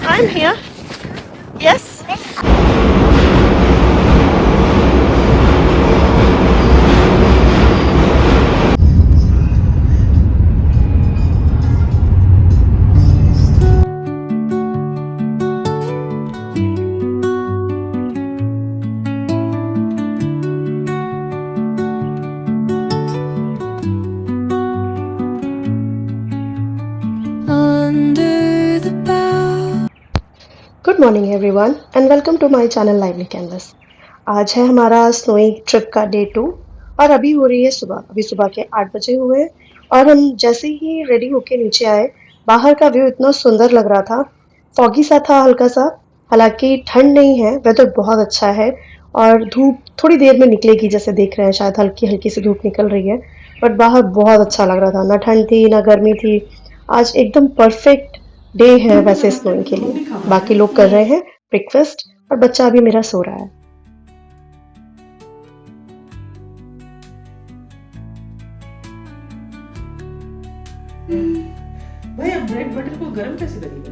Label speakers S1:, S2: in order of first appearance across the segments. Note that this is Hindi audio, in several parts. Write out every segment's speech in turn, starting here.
S1: I'm here. Yes. Good morning everyone and welcome to my channel Lively Canvas. आज है हमारा स्नोई ट्रिप का डे 2 और अभी हो रही है सुबह। अभी सुबह के 8 बजे हुए हैं और हम जैसे ही रेडी होके नीचे आए, बाहर का व्यू इतना सुंदर लग रहा था। फॉगी सा था हल्का सा, हालांकि ठंड नहीं है, वेदर बहुत अच्छा है और धूप थोड़ी देर में निकलेगी, जैसे देख रहे हैं शायद हल्की हल्की सी धूप निकल रही है। बट बाहर बहुत अच्छा लग रहा था, ना ठंड थी ना गर्मी थी। आज एकदम परफेक्ट डे है वैसे स्नोइंग के लिए। बाकी लोग कर रहे हैं ब्रेकफास्ट और बच्चा अभी मेरा सो रहा है।
S2: भाई अब ब्रेड बटर को गर्म कैसे करेगा?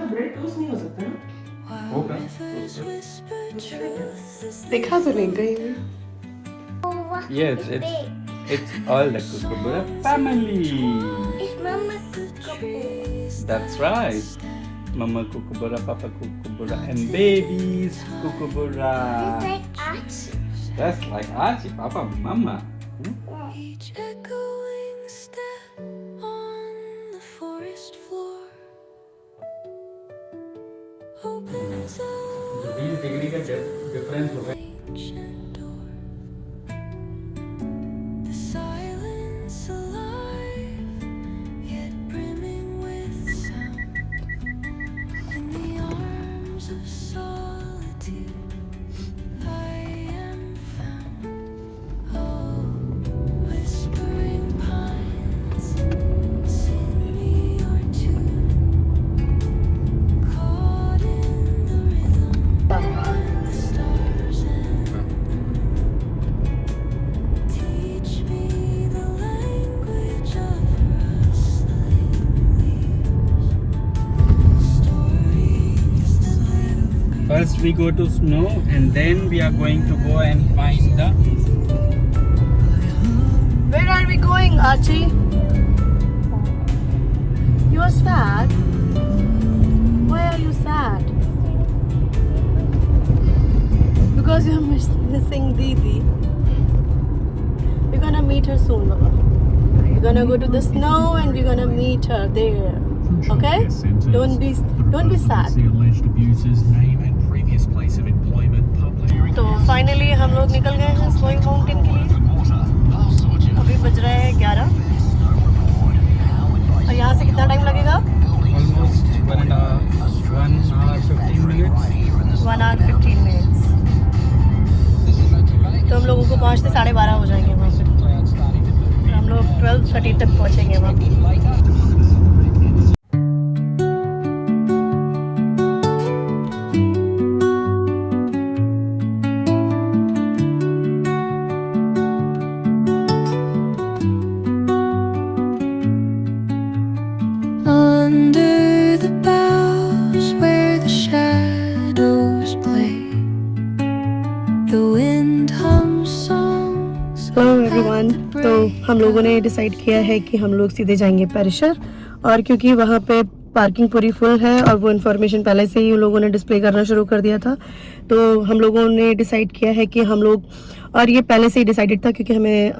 S2: ब्रेड टोस्ट नहीं हो सकता ना?
S3: होगा।
S1: देखा तो नहीं गई।
S3: Yes, it's all the Kookaburra family.
S4: It's Mama Kookaburra.
S3: That's right. Mama Kookaburra, Papa Kookaburra, and babies Kookaburra.
S4: It's like Archie.
S3: That's like Archie, Papa, Mama.
S5: Each echoing step on the forest floor opens a
S3: 20 degree का डिफरेंस होगा।
S5: ancient door. The silence alive, yet brimming with sound. In the arms of solitude, I am found. Oh, whispering pines, sing me your tune. Caught in the rhythm, the stars and teach me the language of rustling leaves. Stories that live.
S3: First we go to snow and then we are going to go and find the
S1: Where are we going, Archie? You are sad. Why are you sad? Because you are missing Didi. We're gonna meet her soon, Baba. We're gonna go to the snow and we're gonna meet her there. Okay? Don't be sad. तो फाइनली हम लोग निकल गए हैं स्नोइंग माउंटेन के लिए। अभी बज रहे हैं 11 और यहाँ से कितना टाइम लगेगा?
S3: almost 1 hour 15 minutes.
S1: 1 hour 15 minutes। तो हम लोगों को पहुँचते 12:30 हो जाएंगे वहाँ पे। हम लोग 12:30 तक पहुँचेंगे वहाँ पे।
S5: Under the boughs where the shadows play, the wind hums songs.
S1: Hello everyone, तो हम लोगों ने डिसाइड किया है कि हम लोग सीधे जाएंगे पेरिशर, और क्योंकि वहाँ पे पार्किंग पूरी फुल है और वो इन्फॉर्मेशन पहले से ही उन लोगों ने डिस्प्ले करना शुरू कर दिया था, तो हम लोगों ने डिसाइड किया है कि हम लोग, और ये पहले से ही डिसाइडेड था क्योंकि हमें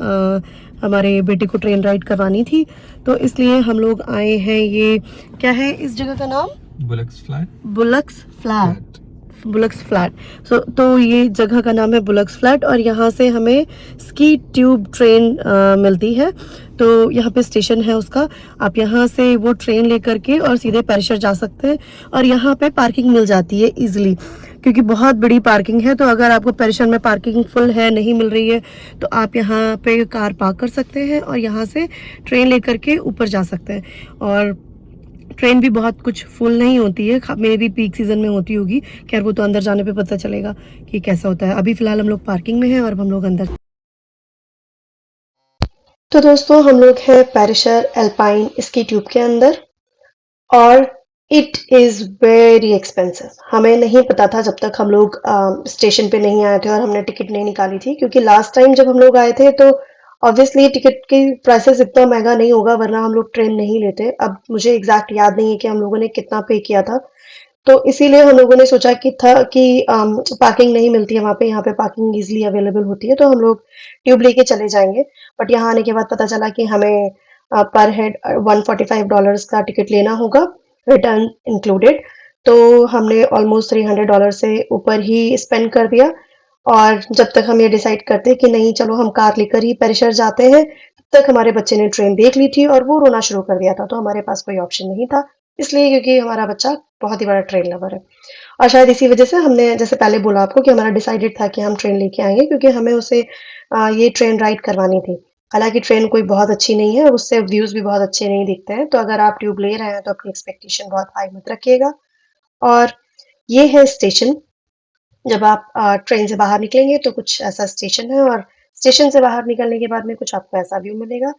S1: हमारे बेटे को ट्रेन राइड करवानी थी, तो इसलिए हम लोग आए हैं। ये क्या है इस जगह का नाम?
S3: Bullock's Flat.
S1: Bullocks flat. Bullocks flat. तो ये जगह का नाम है बुलक्स फ्लैट, और यहाँ से हमें स्की ट्यूब ट्रेन मिलती है। तो यहाँ पे स्टेशन है उसका, आप यहाँ से वो ट्रेन लेकर के और सीधे पेरिशर जा सकते हैं, और यहाँ पे पार्किंग मिल जाती है इजीली, क्योंकि बहुत बड़ी पार्किंग है। तो अगर आपको पेरिशर में पार्किंग फुल है, नहीं मिल रही है, तो आप यहाँ पे कार पार्क कर सकते हैं और यहाँ से ट्रेन लेकर के ऊपर जा सकते हैं। और ट्रेन भी बहुत कुछ फुल नहीं होती है, मे भी पीक सीजन में होती होगी। खैर वो तो अंदर जाने पे पता चलेगा कि कैसा होता है। अभी फ़िलहाल हम लोग पार्किंग में हैं और अब हम लोग अंदर। तो दोस्तों हम लोग हैं पेरिशर एल्पाइन स्की ट्यूब के अंदर और इट इज़ वेरी एक्सपेंसिव। हमें नहीं पता था जब तक हम लोग स्टेशन पे नहीं आए थे और हमने टिकट नहीं निकाली थी, क्योंकि लास्ट टाइम जब हम लोग आए थे तो ऑब्वियसली टिकट की प्राइसेस इतना महंगा नहीं होगा, वरना हम लोग ट्रेन नहीं लेते। अब मुझे एग्जैक्ट याद नहीं है कि हम लोगों ने कितना पे किया था, तो इसीलिए हम लोगों ने सोचा कि पार्किंग नहीं मिलती है वहाँ पे, यहाँ पे पार्किंग इजीली अवेलेबल होती है, तो हम लोग ट्यूब लेके चले जाएंगे। बट यहाँ आने के बाद पता चला कि हमें पर हेड $145 का टिकट लेना होगा, रिटर्न इंक्लूडेड। तो हमने ऑलमोस्ट $300 से ऊपर ही स्पेंड कर दिया। और जब तक हम ये डिसाइड करते कि नहीं चलो हम कार लेकर ही पेरिशर जाते हैं, तब तक हमारे बच्चे ने ट्रेन देख ली थी और वो रोना शुरू कर दिया था, तो हमारे पास कोई ऑप्शन नहीं था, इसलिए क्योंकि हमारा बच्चा बहुत ही बड़ा ट्रेन लवर है। और शायद इसी वजह से हमने, जैसे पहले बोला आपको, कि हमारा डिसाइडेड था कि हम ट्रेन लेके आएंगे, क्योंकि हमें उसे ये ट्रेन राइड करवानी थी। हालांकि ट्रेन कोई बहुत अच्छी नहीं है, उससे व्यूज भी बहुत अच्छे नहीं दिखते हैं, तो अगर आप ट्यूब ले रहे हैं तो अपनी एक्सपेक्टेशन बहुत हाई मत रखिएगा। और ये है स्टेशन। जब आप ट्रेन से बाहर निकलेंगे तो कुछ ऐसा स्टेशन है, और स्टेशन से बाहर निकलने के बाद में कुछ आपको ऐसा व्यू मिलेगा।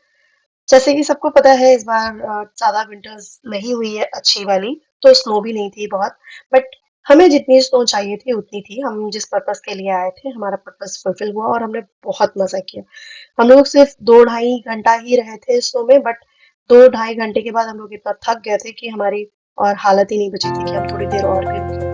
S1: जैसे कि सबको पता है इस बार ज़्यादा विंटर्स नहीं हुई है अच्छी वाली, तो स्नो भी नहीं थी बहुत। बट हमें जितनी स्नो चाहिए थी उतनी थी। हम जिस पर्पस के लिए आए थे हमारा पर्पस फुलफिल हुआ और हमने बहुत मजा किया। हम लोग सिर्फ 2 ढाई घंटा ही रहे थे स्नो में, बट 2 ढाई घंटे के बाद हम लोग इतना थक गए थे कि हमारी और हालत ही नहीं बची थी कि हम थोड़ी देर और भी रुके।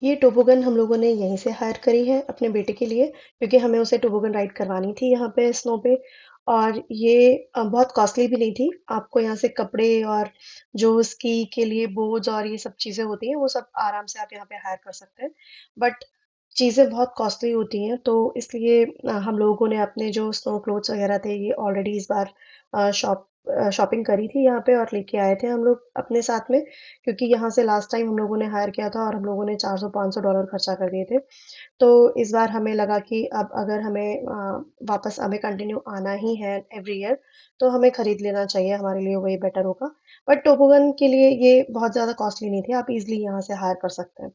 S1: ये टोबोगन हम लोगों ने यहीं से हायर करी है अपने बेटे के लिए, क्योंकि हमें उसे टोबोगन राइड करवानी थी यहाँ पे स्नो पे। और ये बहुत कॉस्टली भी नहीं थी। आपको यहाँ से कपड़े और जो स्की के लिए बोर्ड्स और ये सब चीज़ें होती हैं वो सब आराम से आप यहाँ पे हायर कर सकते हैं। बट चीज़ें बहुत कॉस्टली होती हैं, तो इसलिए हम लोगों ने अपने जो स्नो क्लोथ्स वगैरह थे ये ऑलरेडी इस बार शॉपिंग करी थी यहाँ पे और लेके आए थे हम लोग अपने साथ में, क्योंकि यहाँ से लास्ट टाइम हम लोगों ने हायर किया था और हम लोगों ने $400-500 खर्चा कर दिए थे। तो इस बार हमें लगा कि अब अगर हमें वापस हमें कंटिन्यू आना ही है एवरी ईयर, तो हमें खरीद लेना चाहिए, हमारे लिए वही बेटर होगा। बट टोबोगन के लिए ये बहुत ज़्यादा कॉस्टली नहीं थी, आप इजीली यहाँ से हायर कर सकते हैं।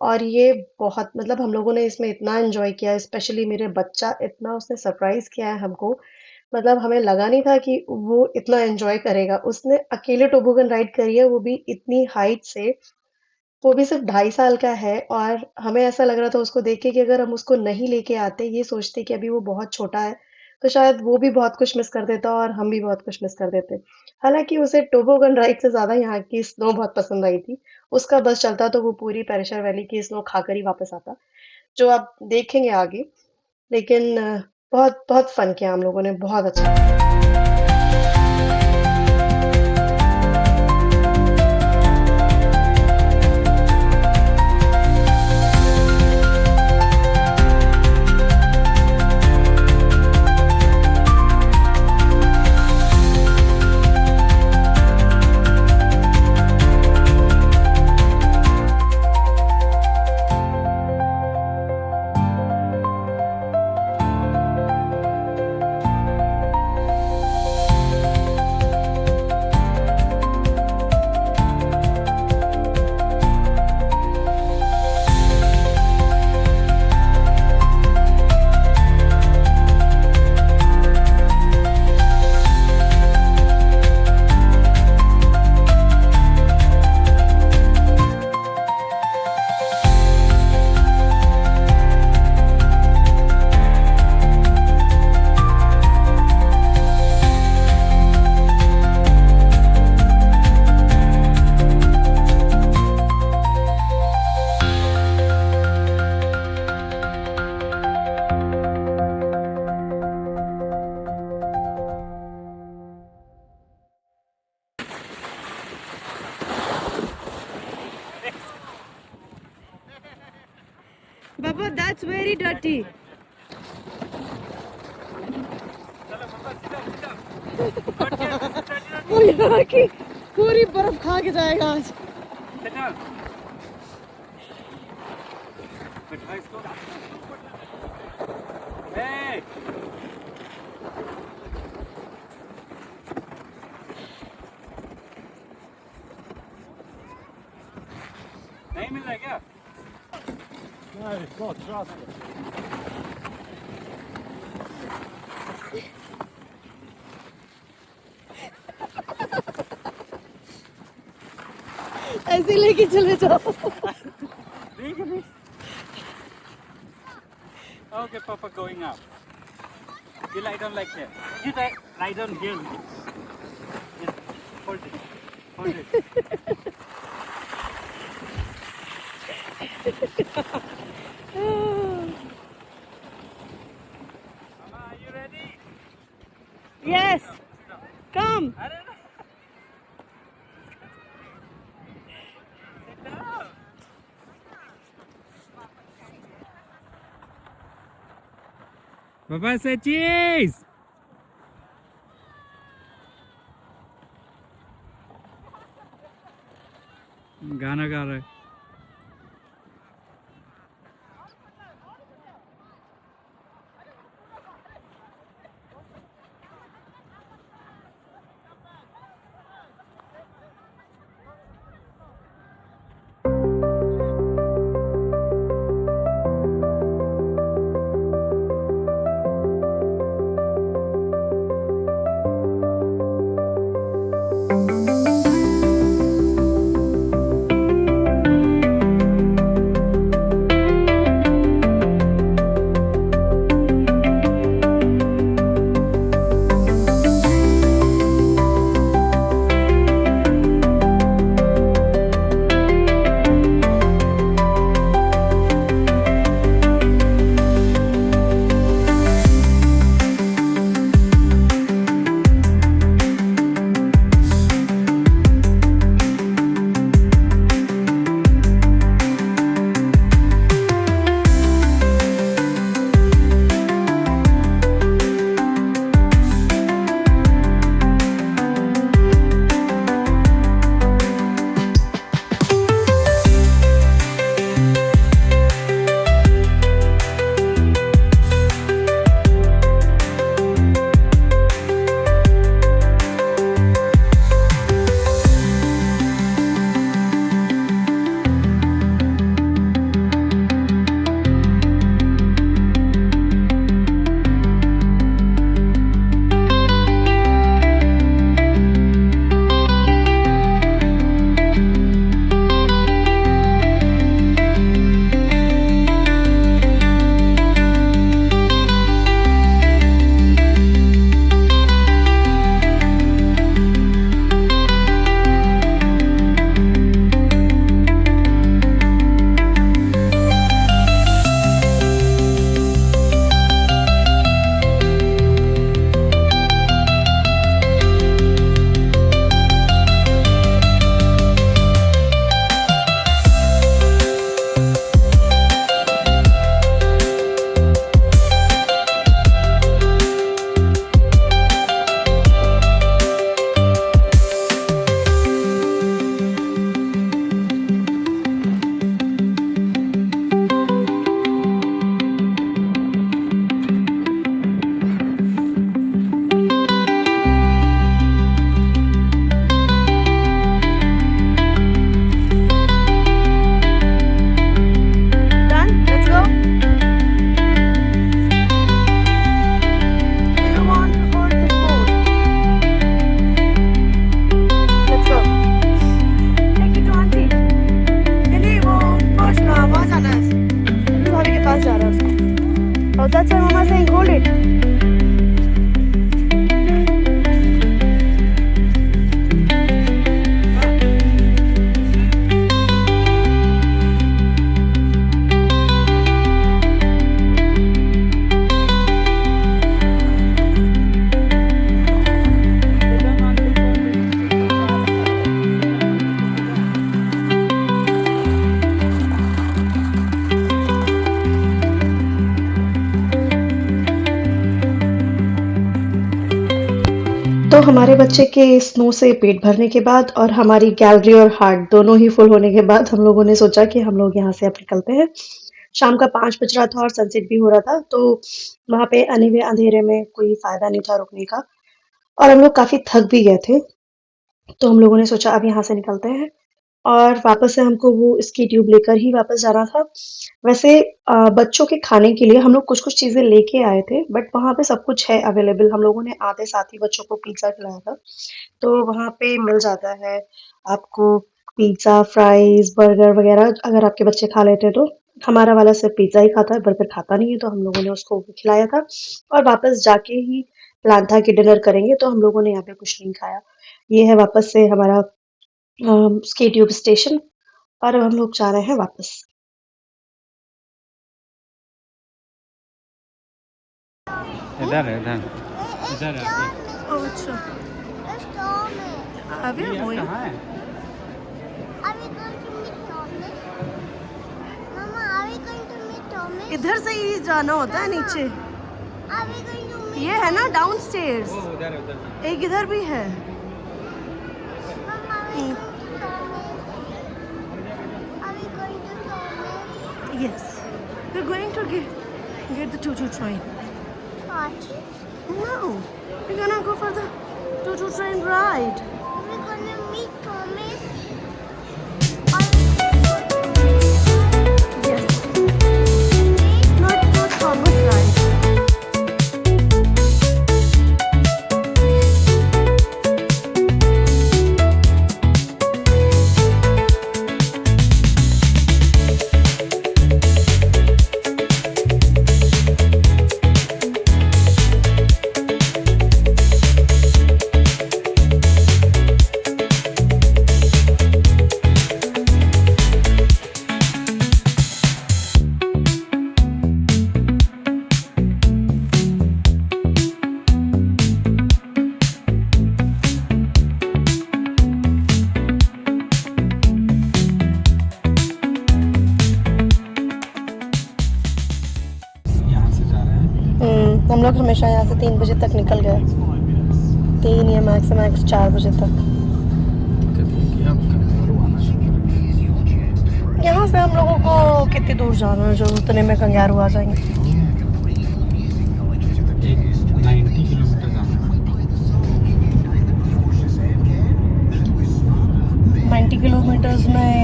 S1: और ये बहुत, मतलब हम लोगों ने इसमें इतना एंजॉय किया, स्पेशली मेरे बच्चा, इतना उसने सरप्राइज किया है हमको। मतलब हमें लगा नहीं था कि वो इतना एंजॉय करेगा। उसने अकेले टोबोगन राइड करी है, वो भी इतनी हाइट से। वो भी सिर्फ 2.5 साल का है और हमें ऐसा लग रहा था उसको देख के कि अगर हम उसको नहीं लेके आते, ये सोचते कि अभी वो बहुत छोटा है, तो शायद वो भी बहुत कुछ मिस कर देता और हम भी बहुत कुछ मिस कर देते। हालांकि उसे टोबोगन राइड से ज्यादा यहाँ की स्नो बहुत पसंद आई थी। उसका बस चलता तो वो पूरी पेरिशर वैली की स्नो खाकर ही वापस आता, जो आप देखेंगे आगे। लेकिन बहुत बहुत फन किया हम लोगों ने, बहुत अच्छा। पापा दैट्स वेरी डर्टी।
S3: चलो पापा सीधा सीधा।
S1: वो यहाँ की पूरी बर्फ खा के जाएगा आज।
S3: Sit down. बैठा इसको। Hey. नहीं मिल रहा है क्या?
S1: ऐसे लेके चले जाओ।
S3: नहीं नहीं। Okay, Papa, going up. You lie down like that. You lie down here. Yes. Hold it. Hold it. Mama, are you ready?
S1: Yes, come.
S3: I don't know. Sit down. Papa say cheese. गाना गा रहा है।
S1: हमारे बच्चे के स्नो से पेट भरने के बाद और हमारी गैलरी और हार्ट दोनों ही फुल होने के बाद हम लोगों ने सोचा कि हम लोग यहाँ से अब निकलते हैं। शाम का 5 बज रहा था और सनसेट भी हो रहा था, तो वहाँ पे अने हुए अंधेरे में कोई फ़ायदा नहीं था रुकने का और हम लोग काफ़ी थक भी गए थे। तो हम लोगों ने सोचा अब यहाँ से निकलते हैं और वापस से हमको वो स्की ट्यूब लेकर ही वापस जाना था। वैसे बच्चों के खाने के लिए हम लोग कुछ-कुछ चीज़ें लेके आए थे, बट वहाँ पे सब कुछ है अवेलेबल। हम लोगों ने आते साथ ही बच्चों को पिज़्ज़ा खिलाया था, तो वहाँ पे मिल जाता है आपको पिज़्ज़ा, फ्राइज़, बर्गर वग़ैरह अगर आपके बच्चे खा लेते हैं तो। हमारा वाला सिर्फ़ पिज़्ज़ा ही खाता है, बर्गर खाता नहीं है, तो हम लोगों ने उसको वो खिलाया था और वापस जाके ही प्लान था कि डिनर करेंगे, तो हम लोगों ने यहाँ पे कुछ नहीं खाया। ये है वापस से हमारा स्की ट्यूब स्टेशन और अब हम लोग जा रहे हैं वापस।
S3: इधर है इधर इधर है आगे।
S1: ओह अच्छा,
S4: Let's Thomas.
S1: अभी
S3: ये
S1: वही
S3: कहाँ है?
S4: Are we going to meet Thomas? Mama, are we going to meet Thomas?
S1: इधर से ही जाना होता है नीचे।
S4: Are we going to meet?
S1: ये है ना डाउनस्टेयर्स,
S3: वो उधर उधर।
S1: एक इधर भी है।
S4: Mama, are we going to Thomas? Are we going to Thomas?
S1: Yes, we're going to get the choo-choo train.
S4: What?
S1: No, we're gonna go for the choo-choo train ride.
S4: Are we going to meet Thomas?
S1: Yes. No, it's not Thomas ride.
S3: यहाँ से जा रहे हैं।
S1: हम लोग हमेशा यहाँ से 3 बजे तक निकल गए। 3 या मैक्स से मैक्स 4 बजे तक।
S3: दिक्कत ये कि अब कंगारू आना शुरू करेंगे।
S1: यहाँ से हम लोगों को कितनी दूर जाना है जो उतने में कंगारू आ जाएंगे।
S3: एक 90 किलोमीटर जाना है।
S1: 90 किलोमीटर्स में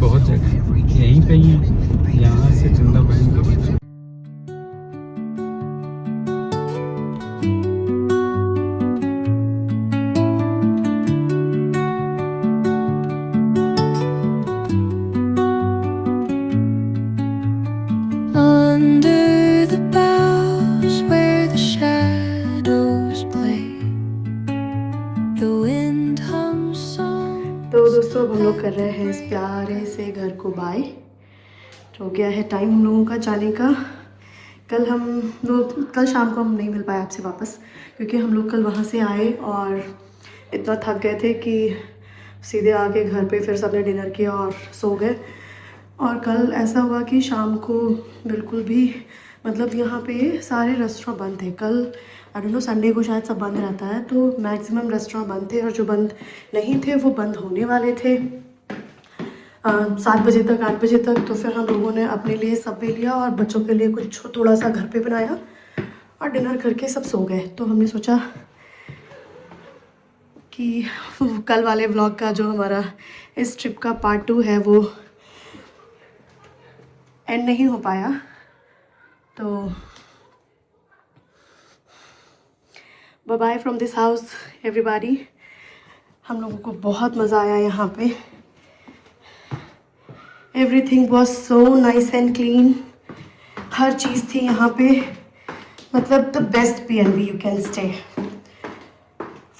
S3: बहुत जगह यहीं पे ही है, यहाँ से जिंदा बहन के बीच।
S5: Under the boughs where the shadows play, the wind hums songs.
S1: तो दोस्तों अब हम लोग कर रहे हैं इस प्यारे से घर को बाय। हो गया है टाइम हम लोगों का जाने का। कल शाम को हम नहीं मिल पाए आपसे वापस, क्योंकि हम लोग कल वहाँ से आए और इतना थक गए थे कि सीधे आके घर पे फिर सबने डिनर किया और सो गए। और कल ऐसा हुआ कि शाम को बिल्कुल भी मतलब यहाँ पे सारे रेस्टोरेंट बंद थे। कल आई डोंट नो संडे को शायद सब बंद रहता है, तो मैक्सिमम रेस्टोरेंट बंद थे और जो बंद नहीं थे वो बंद होने वाले थे 7 बजे तक 8 बजे तक। तो फिर हम लोगों ने अपने लिए सबवे लिया और बच्चों के लिए कुछ थोड़ा सा घर पे बनाया और डिनर करके सब सो गए। तो हमने सोचा कि कल वाले व्लॉग का जो हमारा इस ट्रिप का पार्ट 2 है वो एंड नहीं हो पाया। तो bye bye from this house everybody. हम लोगों को बहुत मज़ा आया यहाँ पे। Everything was so nice and clean. हर चीज़ थी यहाँ पे, मतलब the best B&B you can stay.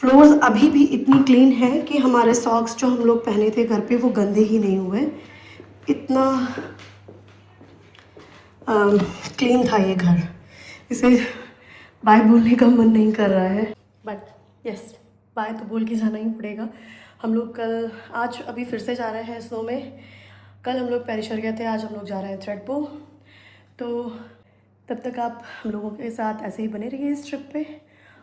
S1: Floors अभी भी इतनी क्लीन है कि हमारे सॉक्स जो हम लोग पहने थे घर पे वो गंदे ही नहीं हुए। इतना क्लीन था ये घर। इसे बाय बोलने का मन नहीं कर रहा है, बट यस बाय तो बोल के जाना ही पड़ेगा। हम लोग आज अभी फिर से जा रहे हैं स्नो में। कल हम लोग पेरिशर गए थे, आज हम लोग जा रहे हैं थ्रेडपो। तो तब तक आप हम लोगों के साथ ऐसे ही बने रहिए इस ट्रिप पे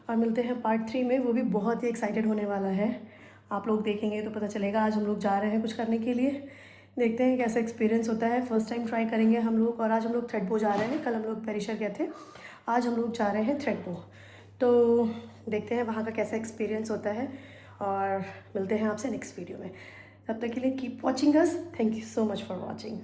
S1: और मिलते हैं पार्ट 3 में, वो भी बहुत ही एक्साइटेड होने वाला है। आप लोग देखेंगे तो पता चलेगा। आज हम लोग जा रहे हैं कुछ करने के लिए, देखते हैं कैसा एक्सपीरियंस होता है। फर्स्ट टाइम ट्राई करेंगे हम लोग। और आज हम लोग थ्रेडबो जा रहे हैं। कल हम लोग पेरिशर गए थे, आज हम लोग जा रहे हैं थ्रेडबो। तो देखते हैं वहाँ का कैसा एक्सपीरियंस होता है और मिलते हैं आपसे नेक्स्ट वीडियो में। तब तक के लिए keep watching us. Thank you so much for watching.